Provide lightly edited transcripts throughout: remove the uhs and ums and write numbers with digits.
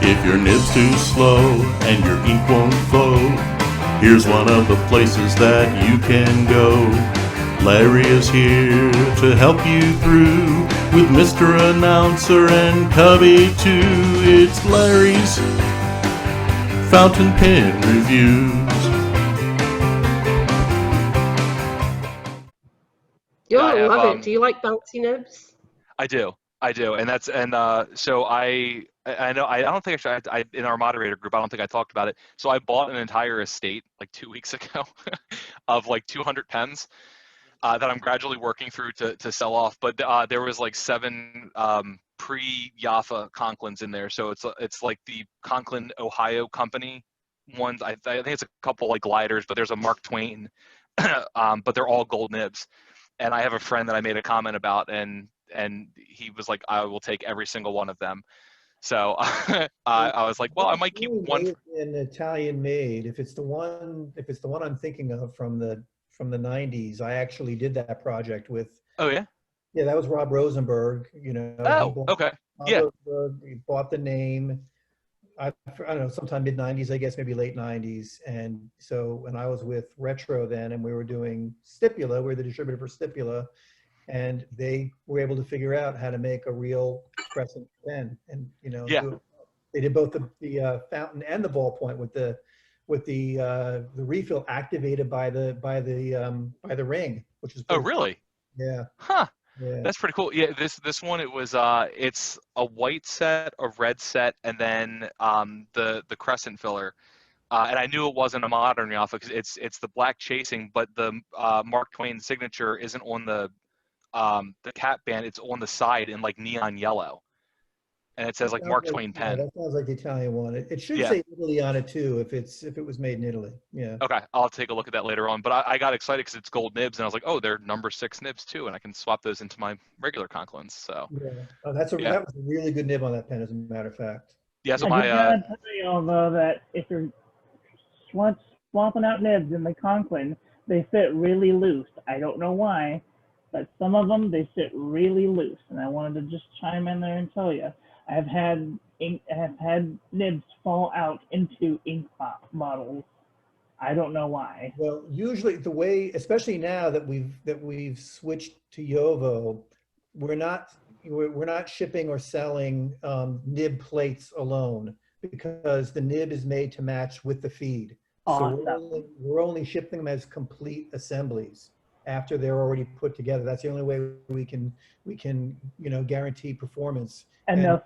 If your nib's too slow and your ink won't flow, here's one of the places that you can go. Larry is here to help you through with Mr. Announcer and Cubby too. It's Larry's Fountain Pen Reviews. You all love it. Do you like bouncy nibs? I do, so I know I don't think actually I in our moderator group I don't think I talked about it. So I bought an entire estate like 2 weeks ago of like 200 pens that I'm gradually working through to sell off. But there was like 7 pre-Jaffa Conklins in there, so it's like the Conklin Ohio company ones. I think it's a couple like gliders, but there's a Mark Twain, but they're all gold nibs. And I have a friend that I made a comment about, and he was like, I will take every single one of them. So I was like, well, I might keep one. An Italian made. If it's the one I'm thinking of from the 90s, I actually did that project with. Oh yeah. Yeah, that was Rob Rosenberg. You know. Oh, okay. Yeah. He bought the name. I don't know, sometime mid 90s, I guess, maybe late 90s. And so when I was with Retro then, and we were doing Stipula, we were the distributor for Stipula, and they were able to figure out how to make a real crescent pen. And, you know, yeah. They did both the fountain and the ballpoint with the refill activated by the ring, which is. Oh, really? Yeah. Huh. Yeah. That's pretty cool. Yeah, this one it was it's a white set, a red set, and then the crescent filler. And I knew it wasn't a modern Jaffa because it's the black chasing, but the Mark Twain signature isn't on the cap band. It's on the side in like neon yellow, and it says like Mark Twain pen. Yeah, that sounds like the Italian one. It should say Italy on it too if it was made in Italy. Yeah. Okay, I'll take a look at that later on. But I got excited because it's gold nibs, and I was like, oh, they're number 6 nibs too, and I can swap those into my regular Conklins. So. Yeah. Oh, that was a really good nib on that pen, as a matter of fact. Yeah. So I gotta tell you, although, that if you're swapping out nibs in the Conklin, they fit really loose. I don't know why, but some of them they sit really loose, and I wanted to just chime in there and tell you, I have had nibs fall out into ink bottles. I don't know why. Well, usually the way, especially now that we've switched to Jowo, we're not shipping or selling nib plates alone, because the nib is made to match with the feed. Awesome. So we're only shipping them as complete assemblies after they're already put together. That's the only way we can guarantee performance. And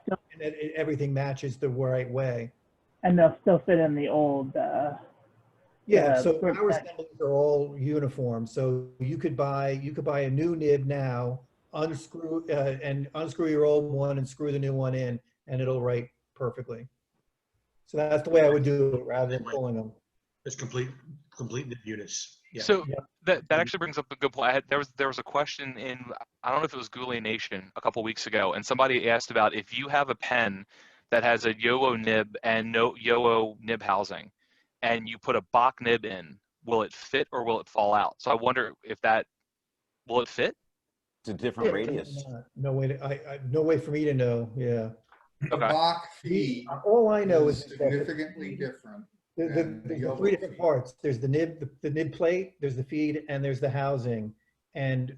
everything matches the right way. And they'll still fit in the old. So our assemblies are all uniform. So you could buy a new nib now, unscrew your old one and screw the new one in, and it'll write perfectly. So that's the way I would do it rather than pulling them. It's complete nib units. Yeah. So that actually brings up a good point. There was a question in, I don't know if it was Goulet Nation a couple weeks ago, and somebody asked about if you have a pen that has a Jowo nib and no Jowo nib housing, and you put a Bach nib in, will it fit or will it fall out? So I wonder if will it fit? It's a different radius. No way for me to know. Yeah. The Bach feed. All I know is significantly different. There's 3 different parts. There's the nib plate, there's the feed, and there's the housing. And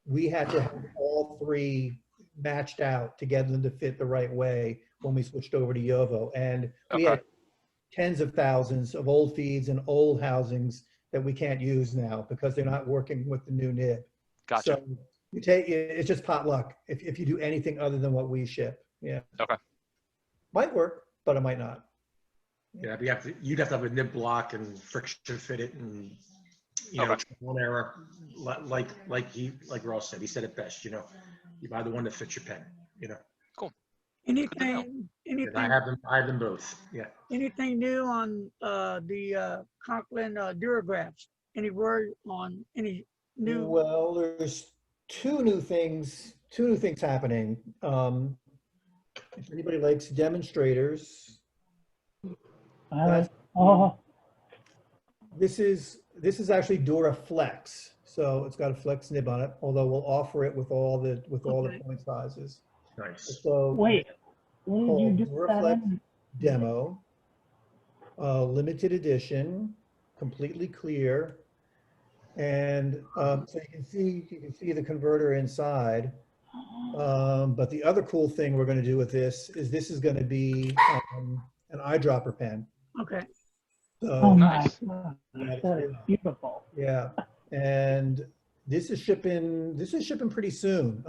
we had to have all 3 matched out to get them to fit the right way when we switched over to Jowo. And we had tens of thousands of old feeds and old housings that we can't use now because they're not working with the new nib. Gotcha. So it's just pot luck if you do anything other than what we ship. Yeah. Okay. Might work, but it might not. Yeah, you'd have to have a nib block and friction fit it, and one error, like Ross said. He said it best. You buy the one that fits your pen. Cool. Anything? And I have them both. Yeah. Anything new on the Conklin Duragraphs? Any word on any new? Well, there's two new things happening. If anybody likes demonstrators. This is actually Duraflex, so it's got a flex nib on it. Although we'll offer it with all the point sizes. Nice. So wait, when did you do that? demo, limited edition, completely clear. And so you can see the converter inside. But the other cool thing we're going to do with this is going to be an eyedropper pen. Okay. So, Oh my Nice. God, that is beautiful. yeah, and this is shipping pretty soon.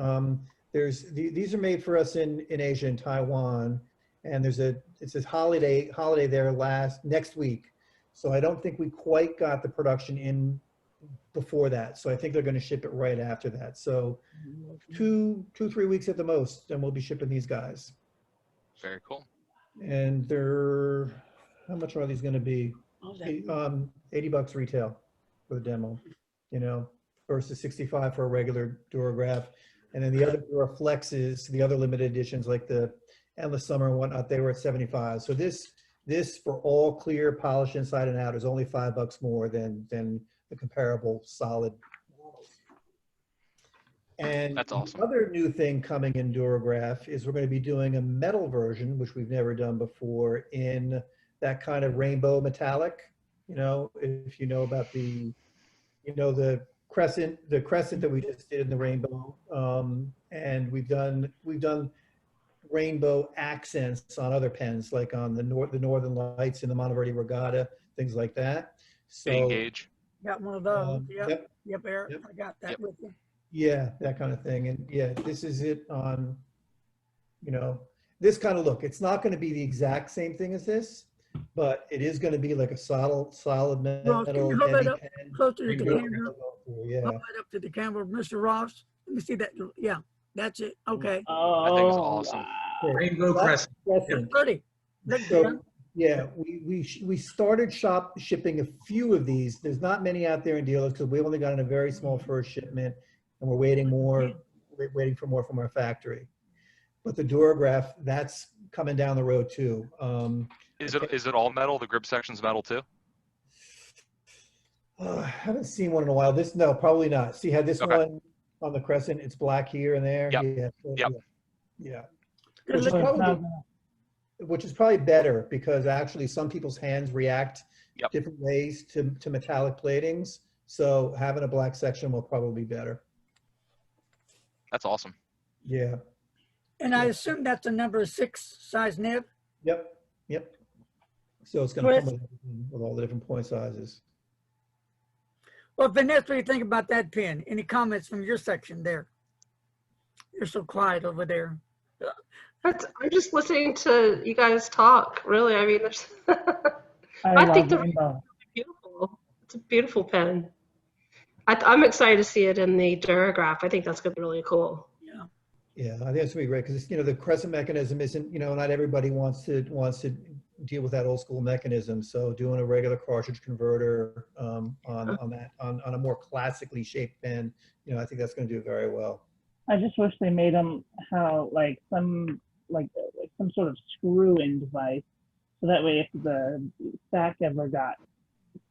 These are made for us in Asia, in Taiwan, and it's a holiday there next week. So I don't think we quite got the production in before that. So I think they're going to ship it right after that. So 2-3 weeks at the most, and we'll be shipping these guys. Very cool. And how much are these going to be? $80 retail for the demo, versus 65 for a regular Durograph. And then the other Duraflexes, the other limited editions like the Endless Summer and whatnot, they were at 75. So this for all clear, polish inside and out is only $5 more than the comparable solid models. And That's awesome. the other new thing coming in Durograph is we're going to be doing a metal version, which we've never done before, in that kind of rainbow metallic. If you know about the crescent that we just did in the rainbow, and we've done rainbow accents on other pens, like on the Northern Lights and the Monteverdi Regatta, things like that. So Engage. Got one of those. Yep, Eric. Yep. I got that with you. Yeah, that kind of thing. And yeah, this is it on, this kind of look. It's not going to be the exact same thing as this, but it is going to be like a solid metal. Ross, can you hold that up pen. closer to the Rainbow camera? Yeah. Hold that up to the camera, Mr. Ross. Let me see that. Yeah, that's it. Okay. That thing is awesome. Wow. Rainbow That's Crescent. crescent. Pretty. Look So, good. yeah, we started shipping a few of these. There's not many out there in dealers because we only got in a very small first shipment, and we're waiting for more from our factory. But the Durograph, that's coming down the road too. Is it all metal? The grip section's metal too? I haven't seen one in a while. No, probably not. See how this Okay. one on the crescent, it's black here and there. Yep. Yeah. Yep. Yeah. Good Which is looking. which is probably better because actually some people's hands react Yep. different ways to metallic platings. So having a black section will probably be better. That's awesome. Yeah. And I assume that's a number 6 size nib. Yep. So it's going to come Chris? with all the different point sizes. Well, Vanessa, what do you think about that pen? Any comments from your section there? You're so quiet over there. I'm just listening to you guys talk. Really, I mean, there's. I think love the rainbow. beautiful. It's a beautiful pen. I'm excited to see it in the Durograph. I think that's going to be really cool. Yeah, I think it's gonna be great because the crescent mechanism isn't, not everybody wants to deal with that old school mechanism. So doing a regular cartridge converter on a more classically shaped pen, I think that's going to do very well. I just wish they made them like some sort of screw-in device, so that way if the stack ever got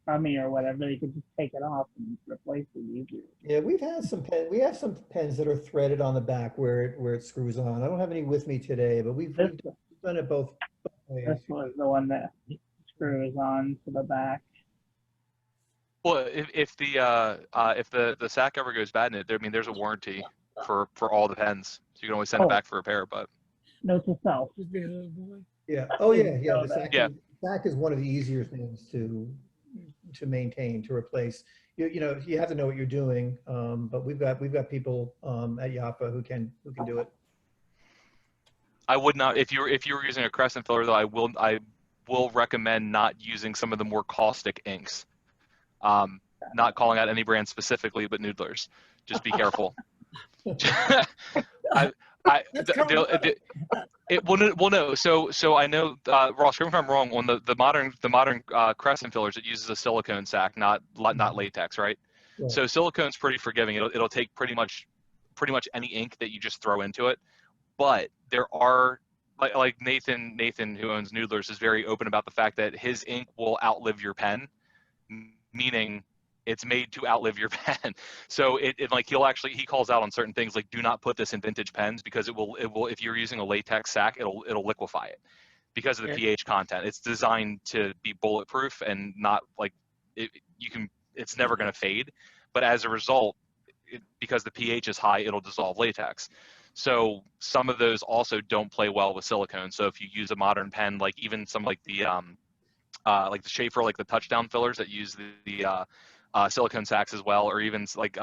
crummy or whatever, they could just take it off and replace it easier. Yeah, we have some pens that are threaded on the back where it screws on. I don't have any with me today, but we've done it both ways. This was the one that screws on to the back. Well, if the sack ever goes bad in it, there's a warranty for all the pens, so you can always send it back for repair. But Note to self. Yeah. Oh yeah. Yeah. The sack is one of the easier things to maintain, to replace. You have to know what you're doing, but we've got people at Yapa who can do it. I would not, if you were using a crescent filler though, I will recommend not using some of the more caustic inks. Not calling out any brand specifically, but Noodlers. Just be careful. No. So I know, Ross, correct me if I'm wrong. On the modern crescent fillers, it uses a silicone sack, not latex, right? Right. So silicone's pretty forgiving. It'll take pretty much any ink that you just throw into it. But there are like Nathan who owns Noodlers is very open about the fact that his ink will outlive your pen, meaning it's made to outlive your pen. So it he calls out on certain things like, do not put this in vintage pens because it will if you're using a latex sack, it'll liquefy it. because of the pH content. It's designed to be bulletproof and not like it's never going to fade. But as a result, because the pH is high, it'll dissolve latex. So some of those also don't play well with silicone. So if you use a modern pen, like even some like the Schaefer, like the touchdown fillers that use the silicone sacks as well, or even like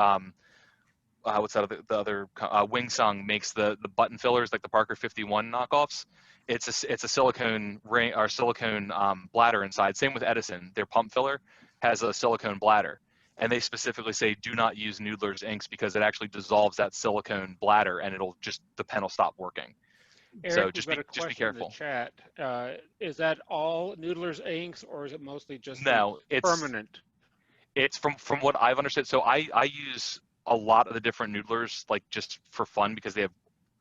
what's that the other Wing Sung makes the button fillers like the Parker 51 knockoffs. It's a silicone ring or silicone bladder inside. Same with Edison. Their pump filler has a silicone bladder, and they specifically say do not use Noodler's inks because it actually dissolves that silicone bladder and the pen will stop working. Eric, So we've just got be a question careful. in the chat. Is that all Noodler's inks, or is it mostly just No, the permanent? It's from what I've understood. So I use a lot of the different Noodlers like just for fun because they have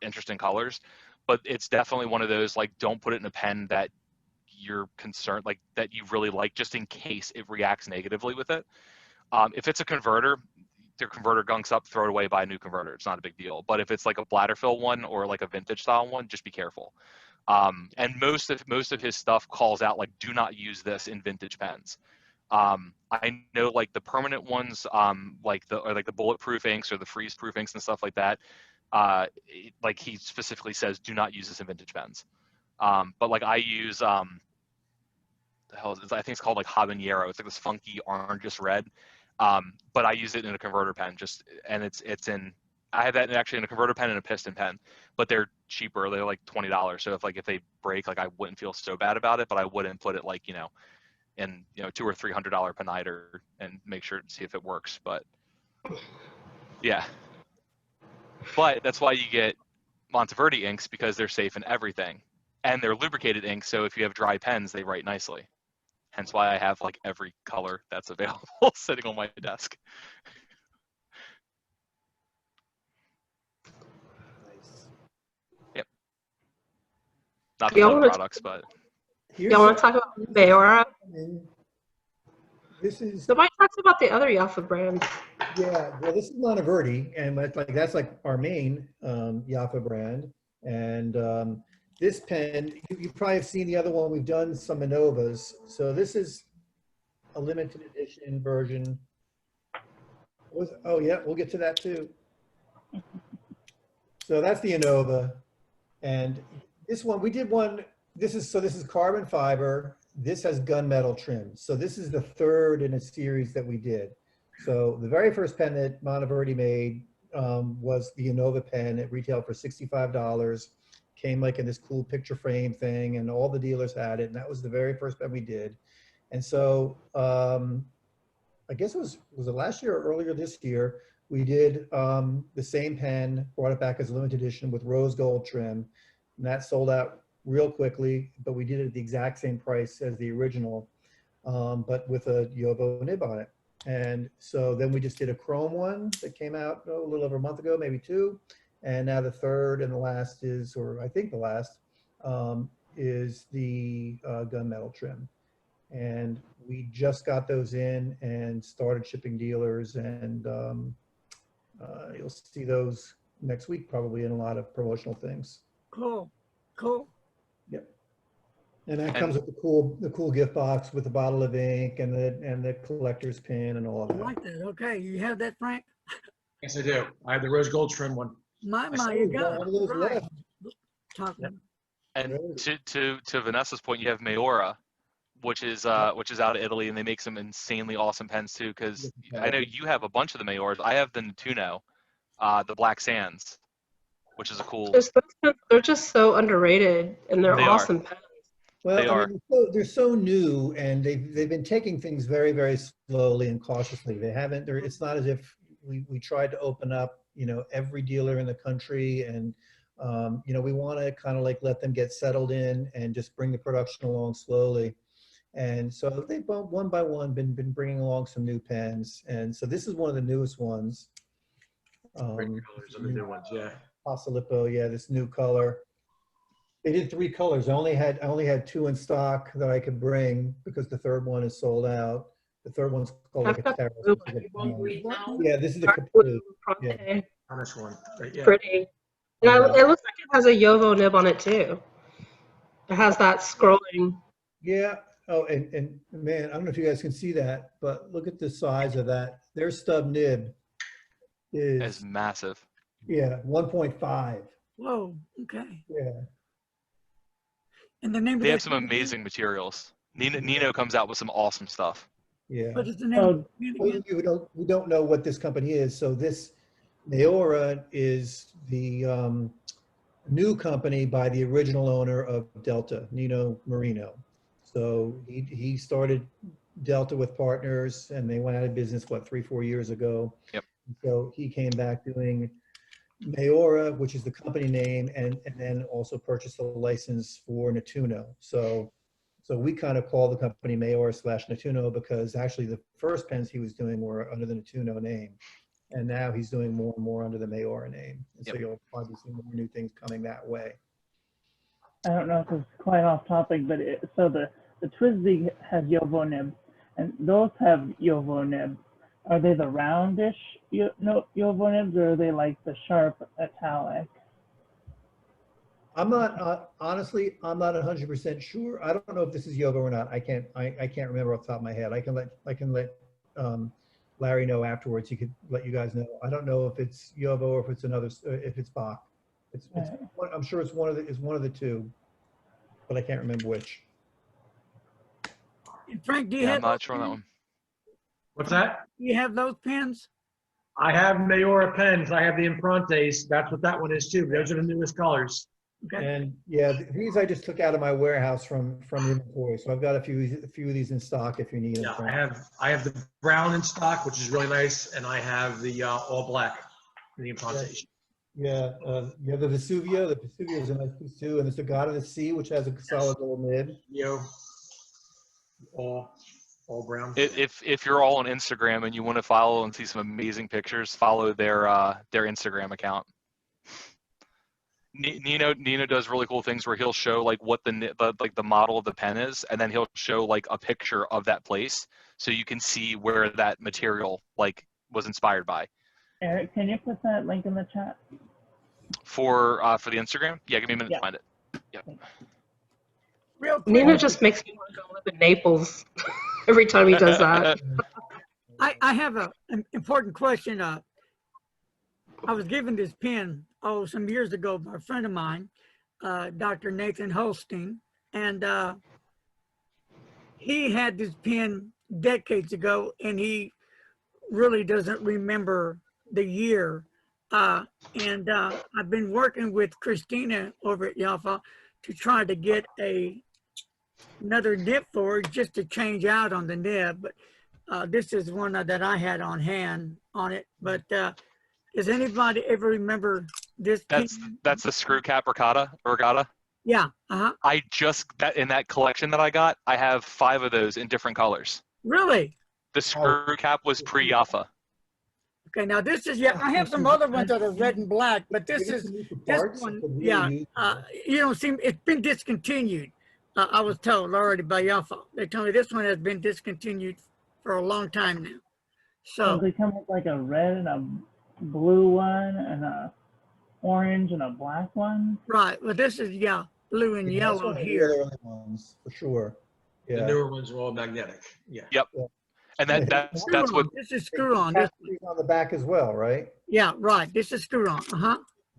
interesting colors, but it's definitely one of those like don't put it in a pen that you're concerned like that you really like just in case it reacts negatively with it. If it's a converter, their converter gunks up, throw it away, buy a new converter. It's not a big deal. But if it's like a bladder fill one or like a vintage style one, just be careful. And most of his stuff calls out like do not use this in vintage pens. I know like the permanent ones, like the bulletproof inks or the freeze proof inks and stuff like that. Like he specifically says, do not use this in vintage pens. But like I use, the hell is it? I think it's called like habanero. It's like this funky orangish red. But I use it in a converter pen and I have that actually in a converter pen and a piston pen, but they're cheaper. They're like $20. So if they break, like I wouldn't feel so bad about it, but I wouldn't put it like, in $200 or $300 peniter and make sure to see if it works. But yeah, but that's why you get Monteverdi inks because they're safe in everything and they're lubricated inks. So if you have dry pens, they write nicely. Hence why I have like every color that's available sitting on my desk. Yep. Not the fun products, but. Y'all want to talk about Mayora? This is Nobody talks about the other Yafa brands. yeah. Well, this is Monteverdi, and that's like our main Yafa brand. And this pen, you probably have seen the other one. We've done some Innovas. So this is a limited edition version. Oh yeah, we'll get to that too. So that's the Innova, and this one we did one. This is carbon fiber. This has gunmetal trim. So this is the third in a series that we did. So the very first pen that Monteverdi made was the Innova pen. It retailed for $65. Came like in this cool picture frame thing, and all the dealers had it. And that was the very first pen we did. And so I guess was it last year or earlier this year? We did the same pen, brought it back as a limited edition with rose gold trim, and that sold out real quickly, but we did it at the exact same price as the original, but with a Yovo nib on it. And so then we just did a chrome one that came out a little over a month ago, maybe two. And now the third and the last is, or I think the last, is the gunmetal trim. And we just got those in and started shipping dealers, and you'll see those next week probably in a lot of promotional things. Cool. Cool. Yep. And that comes with the cool gift box with the bottle of ink and the collector's pin and all of I that. like that. Okay, you have that, Frank? Yes, I do. I have the rose gold trim one. My, saw you you got got one of those right. left. Talking. And to Vanessa's point, you have Mayora, which is out of Italy, and they make some insanely awesome pens too. Because I know you have a bunch of the Mayoras. I have the Nettuno, the Black Sands, which is a cool. They're just so underrated, and they're awesome pens. Well, They are. They're so new, and they've been taking things very, very slowly and cautiously. They haven't. It's not as if we tried to open up, every dealer in the country, and we want to kind of like let them get settled in and just bring the production along slowly. And so they've one by one been bringing along some new pens, and so this is one of the newest ones. Great colors of the new ones, yeah. Pasalipo, yeah, this new color. They did 3 colors. I only had 2 in stock that I could bring because the third one is sold out. The third one's called like a terrace. Yeah, this is the Capri. Yeah. Honest one. Yeah. Pretty. Yeah, it looks like it has a Yovo nib on it too. It has that scrolling. Yeah. Oh, and man, I don't know if you guys can see that, but look at the size of that. Their stub nib It's is, massive. yeah, 1.5. Whoa, okay. Yeah. And the name of They have that some pen again? amazing materials. Nino comes out with some awesome stuff. Yeah. What is the name of Oh, the pen Those again? of you who don't know what this company is, so this Mayora is the new company by the original owner of Delta, Nino Marino. So he started Delta with partners, and they went out of business, what, 3-4 years ago. Yep. So he came back doing Mayora, which is the company name, and then also purchased a license for Natuno. So we kind of call the company Mayora/Natuno because actually the first pens he was doing were under the Natuno name. And now he's doing more and more under the Mayora name. And so Yep. you'll probably see more new things coming that way. I don't know if it's quite off topic, but so the Twisby has Yovo nibs, and those have Yovo nibs. Are they the roundish Yovo nibs, or are they like the sharp italic? I'm not, honestly, I'm not 100% sure. I don't know if this is Yovo or not. I can't remember off the top of my head. I can let Larry know afterwards. He could let you guys know. I don't know if it's Yovo or if it's another, if it's Bach. I'm sure it's one of the two, but I can't remember which. And Frank, do you Yeah, I'm have not sure on that one. What's that? do you have those pens? I have Mayora pens. I have the Improntes. That's what that one is too. Those are the newest colors. Okay. And yeah, these I just took out of my warehouse from inventory. So I've got a few of these in stock if you need them. Yeah, I have the brown in stock, which is really nice, and I have the all black, the Improntes. Yeah, you have the Vesuvio. The Vesuvio is a nice piece too, and there's the God of the Sea, which has a solid little nib. All brown. If you're all on Instagram and you want to follow and see some amazing pictures, follow their Instagram account. Nino does really cool things where he'll show like what the model of the pen is, and then he'll show like a picture of that place, so you can see where that material like was inspired by. Eric, can you put that link in the chat? For the Instagram? Yeah, give me a minute to find it. Yep. Real quick, Nino just makes me want to go live in Naples every time he does that. I have an important question. I was given this pen, some years ago by a friend of mine, Dr. Nathan Holstein, and he had this pen decades ago, and he really doesn't remember the year. And I've been working with Christina over at Yafa to try to get another nib for it, just to change out on the nib. But this is one that I had on hand on it. But does anybody ever remember this? That's the screw cap regatta. Yeah. I in that collection that I got, I have 5 of those in different colors. Really? The screw cap was pre-Yafa. Okay, now this is, I have some other ones that are red and black, but this one, you don't seem, it's been discontinued. I was told already by Yafa. They told me this one has been discontinued for a long time now. So they come with like a red and a blue one and a orange and a black one. Right. Well, this is blue and yellow here. The early ones for sure. Yeah. The newer ones are all magnetic. Yeah. Yep. And that's what this is screw on. This on the back as well, right? Yeah, right. This is screw on.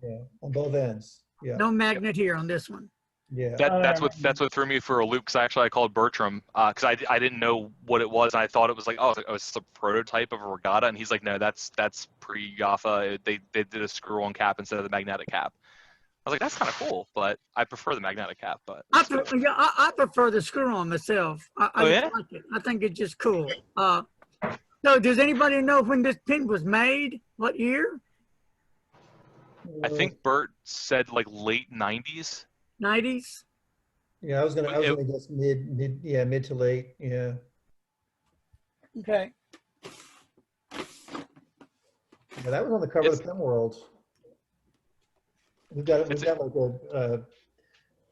Yeah, on both ends. Yeah. No magnet here on this one. Yeah. That's what threw me for a loop, because actually I called Bertram because I didn't know what it was, and I thought it was like, oh, it's a prototype of a regatta, and he's like, no, that's pre-Yafa. They did a screw-on cap instead of the magnetic cap. I was like, that's kind of cool, but I prefer the magnetic cap. But I prefer the screw-on myself. I like it. I think it's just cool. So does anybody know when this pen was made? What year? I think Bert said like late 90s. 90s? Yeah, I was gonna guess mid to late. Yeah. Okay. Yeah, that was on the cover of the Pen World. We've got like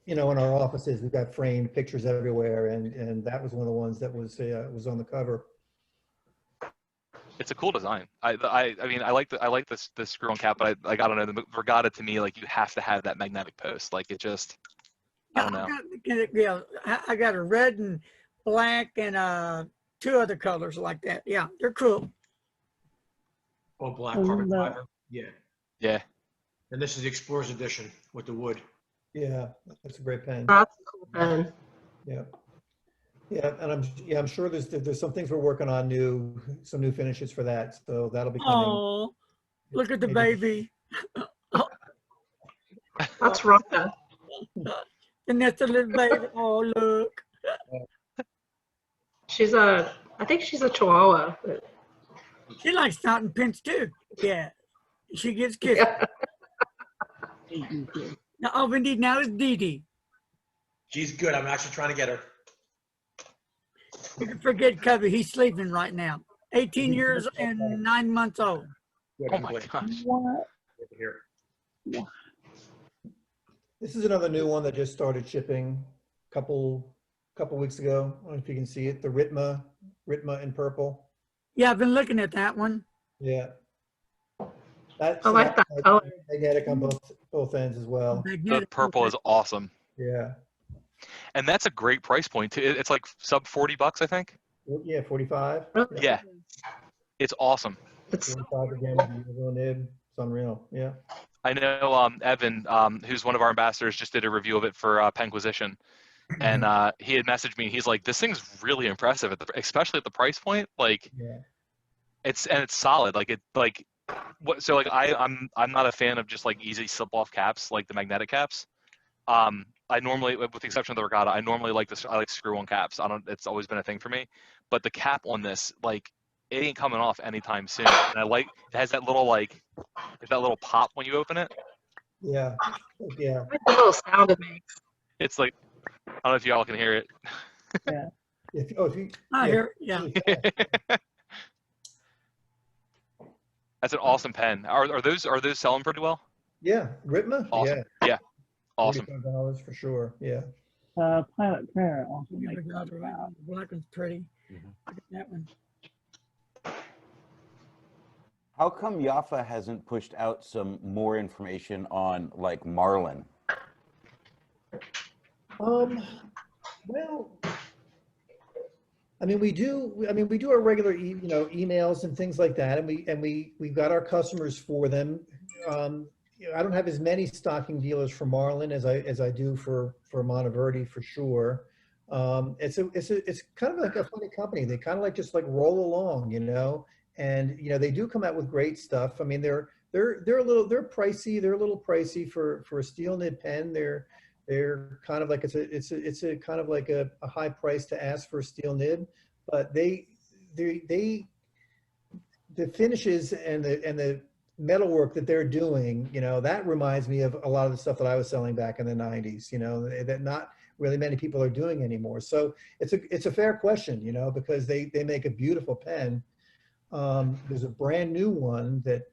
in our offices, we've got framed pictures everywhere, and that was one of the ones that was on the cover. It's a cool design. I mean, I like the screw-on cap, but I don't know, the regatta to me, like, you have to have that magnetic post. Like, it just. I don't know. I got a red and black and 2 other colors like that. Yeah, they're cool. Oh, black Oh, carbon no. fiber. Yeah. Yeah. And this is the Explorer's Edition with the wood. Yeah, that's a great pen. That's a cool pen. Yeah. Yeah, and I'm sure there's some things we're working on some new finishes for that. So that'll be coming. Oh, look at the maybe- baby. That's Rocca. And that's a little baby. Oh, look. I think she's a Chihuahua. She likes fountain pens too. Yeah. She gets kissed. Yeah. Now, all we need now is Dee Dee. She's good. I'm actually trying to get her. You can forget Cubby. He's sleeping right now. 18 years and 9 months old. Good, Oh I'm my glad gosh. What? to hear. This is another new one that just started shipping a couple weeks ago. I don't know if you can see it. The Ritma in purple. Yeah, I've been looking at that one. Yeah. That's I like that color. magnetic on both ends as well. The Magnetic. purple is awesome. Yeah. And that's a great price point too. It's like sub $40, I think. Yeah, 45. Really? Yeah. It's awesome. It's 45 again with the little nib. It's unreal. Yeah. I know Evan, who's one of our ambassadors, just did a review of it for Penquisition. And he had messaged me. He's like, "This thing's really impressive, especially at the price point. Like, Yeah. it's solid. I'm not a fan of just like easy slip off caps like the magnetic caps. I normally, with the exception of the Regatta, I normally like I like screw on caps. It's always been a thing for me. But the cap on this, like, it ain't coming off anytime soon. And I like it has that little pop when you open it. Yeah. Yeah. I like the little sound it makes. It's like, I don't know if y'all can hear it. If you, I yeah, hear, yeah. That's an awesome pen. Are those selling pretty well? Yeah. Ritma? Awesome. Yeah. Yeah. Awesome. $45 for sure. Yeah. Pilot Prayer also Yeah, makes the that other around. one, the black one's pretty. Mhm. Look at that one. How come Yafa hasn't pushed out some more information on like Marlin? Well, I mean, we do our regular, emails and things like that. And we've got our customers for them. I don't have as many stocking dealers for Marlin as I do for Monteverdi for sure. It's kind of like a funny company. They kind of just roll along, and they do come out with great stuff. I mean, they're pricey. They're a little pricey for a steel nib pen. They're kind of like it's a kind of like a high price to ask for a steel nib, but the finishes and the metalwork that they're doing, that reminds me of a lot of the stuff that I was selling back in the 90s, that not really many people are doing anymore. So it's a fair question, because they make a beautiful pen. There's a brand new one that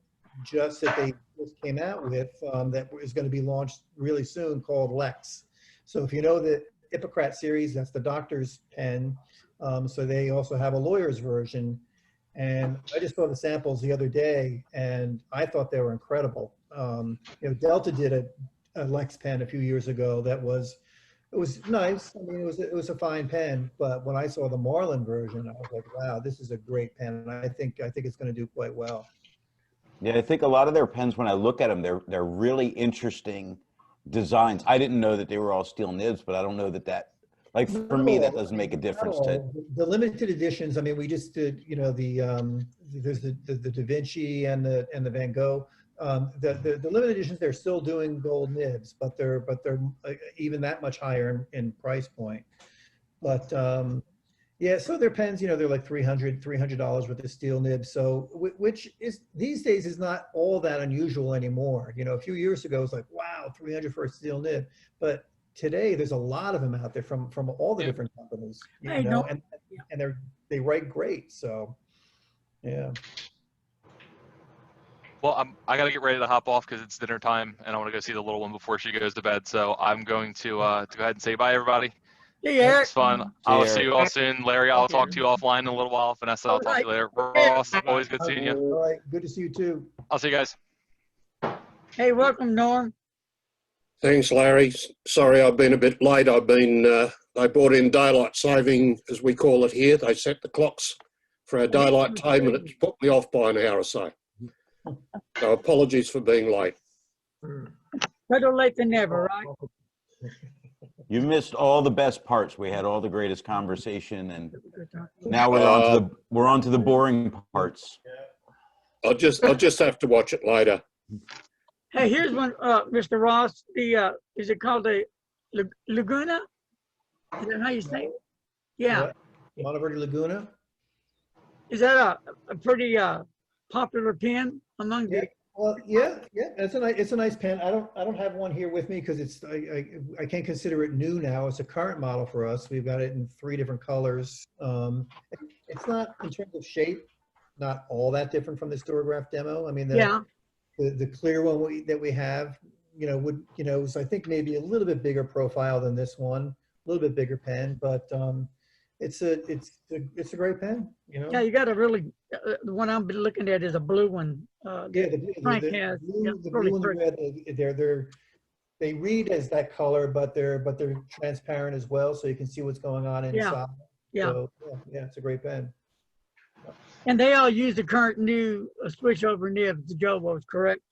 they just came out with that is going to be launched really soon called Lex. So if you know the Hippocrat series, that's the doctor's pen. So they also have a lawyer's version. And I just saw the samples the other day and I thought they were incredible. Delta did a Lex pen a few years ago it was nice. I mean, it was a fine pen, but when I saw the Marlin version, I was like, wow, this is a great pen. And I think it's going to do quite well. Yeah, I think a lot of their pens, when I look at them, they're really interesting designs. I didn't know that they were all steel nibs, but I don't know that like for me that doesn't make a difference to the limited editions. I mean, we just did there's the Da Vinci and the Van Gogh. The limited editions, they're still doing gold nibs, but they're even that much higher in price point. But yeah, so their pens, they're like $300 with the steel nib. So which is these days is not all that unusual anymore. A few years ago it was like, wow, $300 for a steel nib. But today there's a lot of them out there from all the different companies, and they write great. So yeah. Well, I got to get ready to hop off because it's dinner time and I want to go see the little one before she goes to bed. So I'm going to go ahead and say bye, everybody. Yeah, It's fun. I'll see you all soon. Larry, I'll talk to you offline in a little while. Vanessa, I'll talk to you later. Ross, always good seeing you. All right, good to see you too. I'll see you guys. Hey, welcome, Norm. Thanks, Larry. Sorry, I've been a bit late. They brought in daylight saving, as we call it here. They set the clocks for our daylight time, and it's put me off by an hour or so. So apologies for being late. Better late than never, right? You missed all the best parts. We had all the greatest conversation, and now we're on to the boring parts. I'll just have to watch it later. Hey, here's one, Mr. Ross. Is it called the Laguna? Is that how you say it? Yeah. Monteverdi Laguna? Is that a pretty popular pen among the? Well, yeah. It's a nice pen. I don't have one here with me because I can't consider it new now. It's a current model for us. We've got it in 3 different colors. It's not, in terms of shape, not all that different from the Storograph demo. I mean, the clear one that we have, is I think maybe a little bit bigger profile than this one, a little bit bigger pen, but it's a great pen. Yeah, you got a really the one I'm looking at is a blue one. Frank has. The blue and the red, they read as that color, but they're transparent as well, so you can see what's going on inside. So, it's a great pen. And they all use the current new switchover nibs, the Jovos, correct?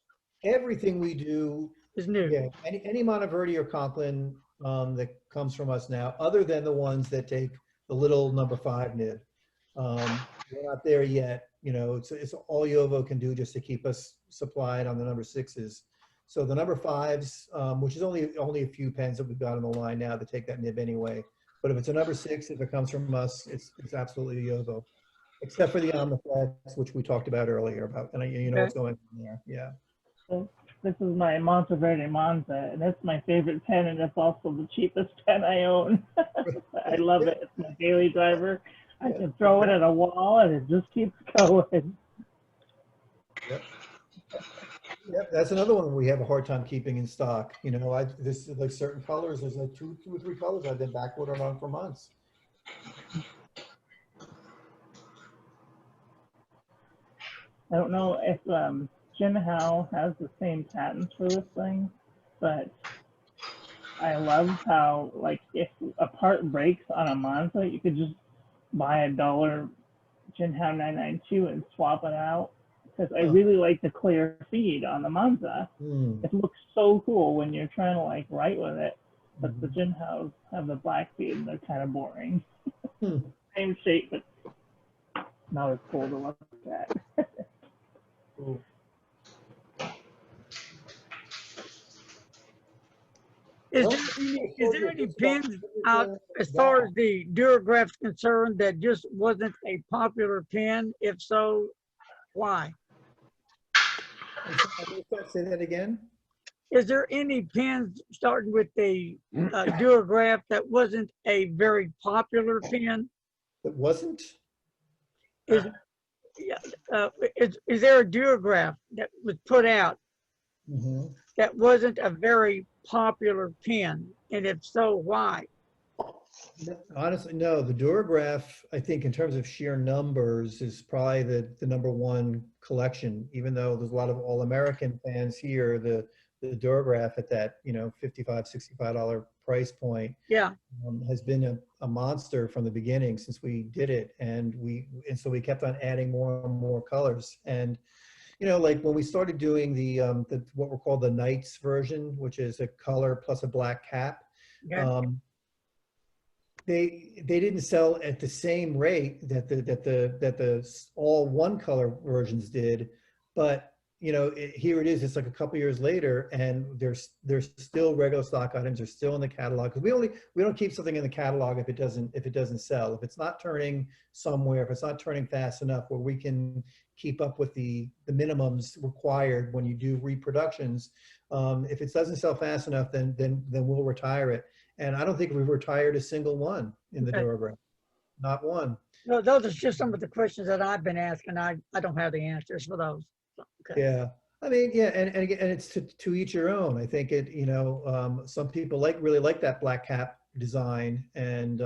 Everything we do is new. Yeah, any Monteverdi or Conklin that comes from us now, other than the ones that take the little number 5 nib. We're not there yet. It's all Jovo can do just to keep us supplied on the number 6s. So the number 5s, which is only a few pens that we've got on the line now that take that nib anyway. But if it's a number 6, if it comes from us, it's absolutely Jovo. Except for the Omniflex, which we talked about earlier about, and what's going on there. Yeah. So this is my Monteverdi Monza, and that's my favorite pen, and it's also the cheapest pen I own. I love it. It's my daily driver. I can throw it at a wall, and it just keeps going. Yep, that's another one we have a hard time keeping in stock. This is like certain colors. There's like two or three colors I've been back ordered on for months. I don't know if Jinhao has the same patents for this thing, but I love how, like, if a part breaks on a Monza, you could just buy a $1 Jinhao 992 and swap it out. Because I really like the clear feed on the Monza. It looks so cool when you're trying to like write with it, but the Jinhaos have the black feed and they're kind of boring. Same shape, but not as cool to look at. Is there any pens out as far as the Duragraph's concerned that just wasn't a popular pen? If so, why? Say that again. Is there any pens starting with the Duragraph that wasn't a very popular pen? That wasn't? Is there a Duragraph that was put out that wasn't a very popular pen? And if so, why? Honestly, no. The Duragraph, I think, in terms of sheer numbers, is probably the number 1 collection. Even though there's a lot of all-American fans here, the Duragraph at that $55, $65 price point, has been a monster from the beginning since we did it, and so we kept on adding more and more colors. And like when we started doing the what we're called the Knights version, which is a color plus a black cap. They didn't sell at the same rate that the all 1 color versions did, but here it is. It's like a couple years later, and there's still regular stock items. They're still in the catalog because we don't keep something in the catalog if it doesn't sell. If it's not turning somewhere, if it's not turning fast enough where we can keep up with the minimums required when you do reproductions, if it doesn't sell fast enough, then we'll retire it. And I don't think we've retired a single one in the Duragraph. Not one. No, those are just some of the questions that I've been asking. I don't have the answers for those. Okay. Yeah. I mean, yeah, and again, and it's to each your own. I think some people really like that black cap design, and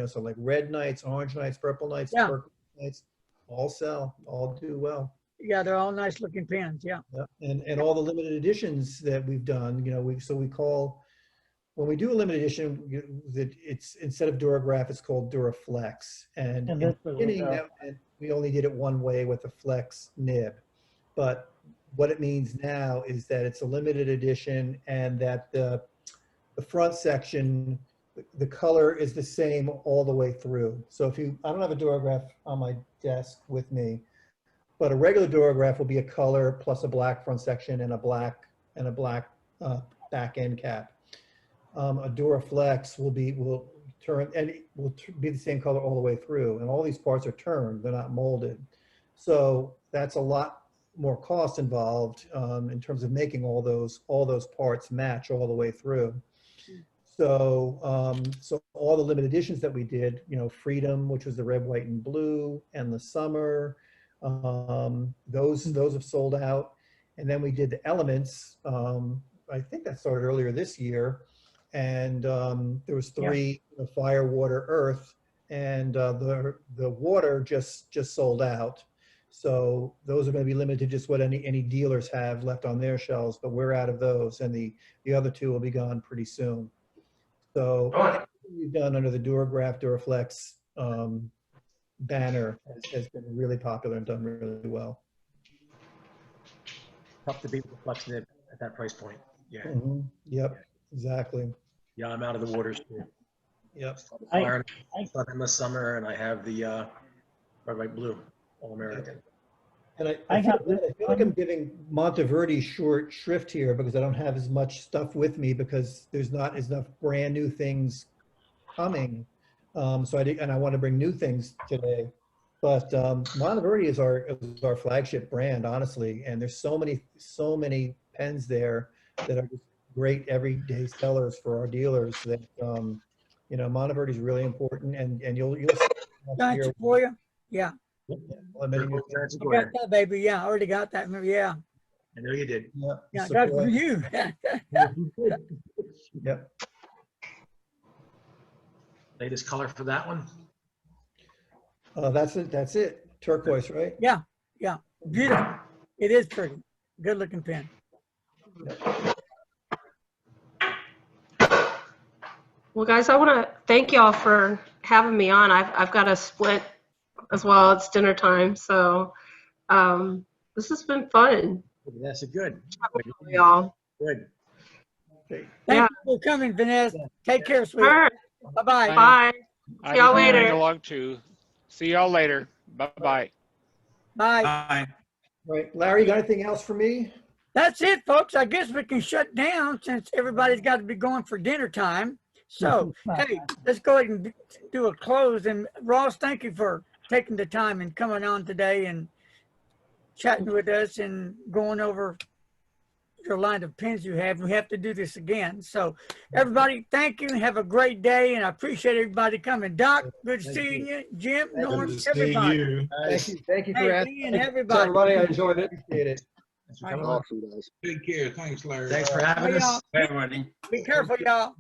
so like red Knights, orange Knights, purple Knights, turquoise Knights, all sell, all do well. Yeah, they're all nice looking pens. Yeah. Yep. And all the limited editions that we've done, we call, when we do a limited edition, that it's instead of Durograph, it's called Duraflex. And in the beginning, we only did it one way with a flex nib. But what it means now is that it's a limited edition and that the front section, the color is the same all the way through. So I don't have a Durograph on my desk with me, but a regular Durograph will be a color plus a black front section and a black back end cap. A Duraflex will be the same color all the way through, and all these parts are turned; they're not molded. So that's a lot more cost involved in terms of making all those parts match all the way through. So all the limited editions that we did, Freedom, which was the red, white, and blue, and the Summer, those have sold out. And then we did the Elements. I think that started earlier this year, and there was 3: Fire, Water, Earth, and the water just sold out. So those are going to be limited to just what any dealers have left on their shelves, but we're out of those, and the other 2 will be gone pretty soon. So we've done under the Durograph, Duraflex banner has been really popular and done really well. Tough to beat the flex nib at that price point. Yeah. Mm-hmm. Yep, exactly. Yeah, I'm out of the waters too. Yep. Fire in the Summer, and I have the red, white, blue, All American. And I feel like I'm giving Monteverde short shrift here because I don't have as much stuff with me because there's not enough brand new things coming. So I want to bring new things today. But Monteverde is our flagship brand, honestly. And there's so many pens there that are just great everyday sellers for our dealers that, Monteverde is really important, and you'll see Got you for you. Yeah. I got that, baby. Yeah, I already got that. Yeah. I know you did. Yeah, got it for you. Yep. Latest color for that one? That's it. Turquoise, right? Yeah. Beautiful. It is pretty. Good looking pen. Well, guys, I want to thank y'all for having me on. I've got a split as well. It's dinner time, so this has been fun. That's good. Y'all. Good. Thank you for coming, Vanessa. Take care, sweetie. Sure. Bye-bye. Bye. I See y'all just wanna later. hang along too. See y'all later. Bye-bye. Bye. Right. Larry, you got anything else for me? That's it, folks. I guess we can shut down since everybody's got to be going for dinner time. So, hey, let's go ahead and do a close. And Ross, thank you for taking the time and coming on today and chatting with us and going over your line of pens you have. We have to do this again. So, everybody, thank you and have a great day. And I appreciate everybody coming. Doc, good seeing you. Jim, Norm, everybody. Thank you for asking. And everybody. Everybody, I enjoyed it. Appreciate it. Awesome, Take care. Thanks, Larry. Thanks for having us. Be careful, y'all.